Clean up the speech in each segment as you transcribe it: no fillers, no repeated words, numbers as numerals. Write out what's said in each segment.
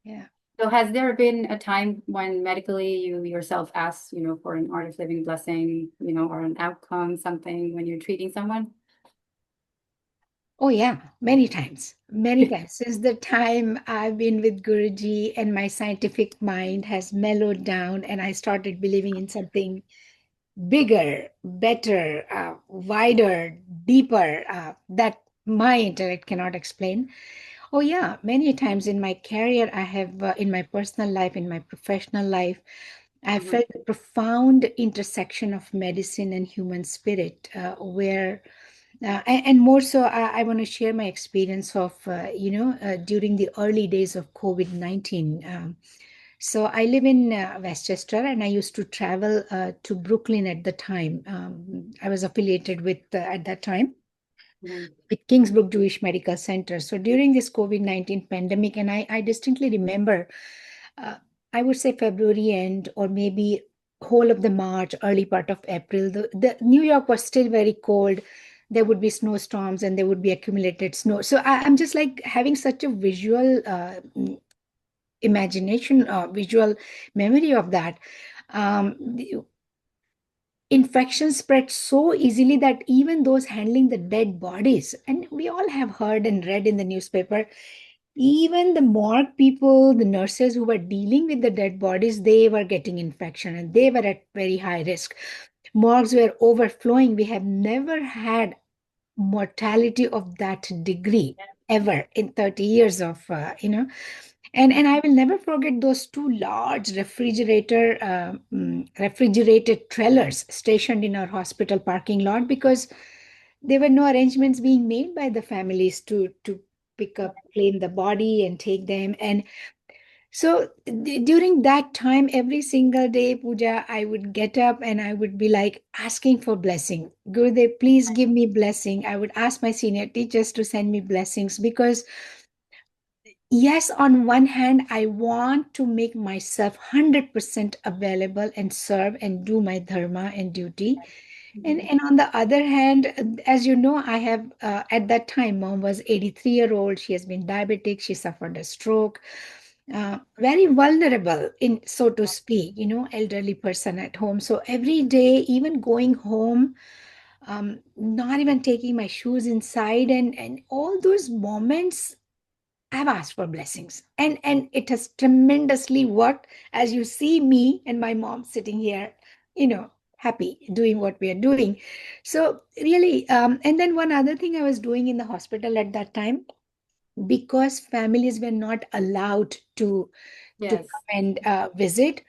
Yeah. So has there been a time when medically you yourself asked, for an art of living blessing, or an outcome, something when you're treating someone? Oh, yeah, many times, many times. Since the time I've been with Guruji and my scientific mind has mellowed down and I started believing in something bigger, better, wider, deeper, that my intellect cannot explain. Oh, yeah, many times in my career, I have, in my personal life, in my professional life, I have Mhm. felt a profound intersection of medicine and human spirit, where and more so, I want to share my experience of, during the early days of COVID-19. So I live in Westchester and I used to travel to Brooklyn at the time. I was affiliated with, at that time, Mhm. with Kingsbrook Jewish Medical Center. So during this COVID-19 pandemic, and I distinctly remember, uh, I would say February end or maybe whole of the March, early part of April, the New York was still very cold. There would be snowstorms and there would be accumulated snow. So I'm just like having such a visual imagination, visual memory of that. The infection spread so easily that even those handling the dead bodies, and we all have heard and read in the newspaper, even the morgue people, the nurses who were dealing with the dead bodies, they were getting infection and they were at very high risk. Morgues were overflowing. We have never had mortality of that degree ever in 30 years of, and I will never forget those two large refrigerated trailers stationed in our hospital parking lot, because there were no arrangements being made by the families to pick up, claim the body and take them. And so during that time, every single day, Puja, I would get up and I would be like asking for blessing. Gurudev, please give me blessing. I would ask my senior teachers to send me blessings, because yes, on one hand, I want to make myself 100% available and serve and do my dharma and duty. And, Mhm. and on the other hand, as you know, I have, at that time, mom was 83-year-old. She has been diabetic. She suffered a stroke. Very vulnerable, in so to speak, elderly person at home. So every day, even going home, not even taking my shoes inside, and all those moments, I've asked for blessings, and it has tremendously worked. As you see me and my mom sitting here, happy doing what we are doing. So really, and then one other thing I was doing in the hospital at that time, because families were not allowed to Yes. come and visit.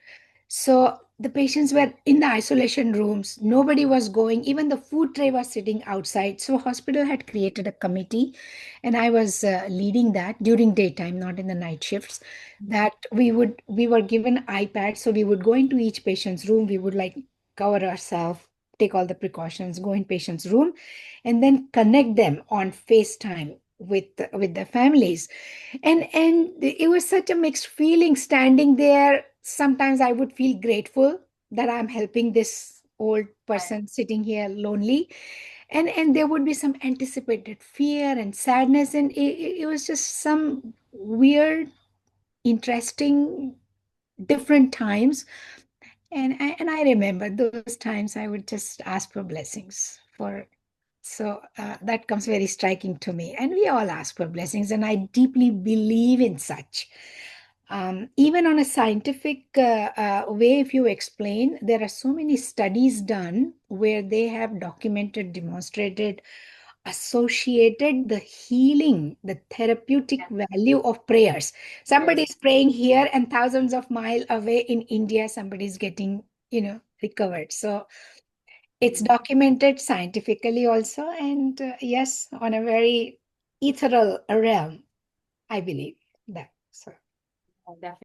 So the patients were in the isolation rooms. Nobody was going. Even the food tray was sitting outside. So hospital had created a committee, and I was leading that during daytime, not in the night shifts. That we were given iPads, so we would go into each patient's room. We would like cover ourselves, take all the precautions, go in patient's room, and then connect them on FaceTime with the families. And it was such a mixed feeling standing there. Sometimes I would feel grateful that I'm helping this old person sitting here lonely, and there would be some anticipated fear and sadness, and it was just some weird, interesting, different times. And I remember those times I would just ask for blessings for. So that comes very striking to me. And we all ask for blessings, and I deeply believe in such. Even on a scientific way, if you explain, there are so many studies done where they have documented, demonstrated, associated the healing, the therapeutic value of prayers. Somebody Yes. is praying here, and thousands of miles away in India, somebody is getting, recovered. So it's Mhm. documented scientifically also, and yes, on a very ethereal realm, I believe that. So. Oh, definitely.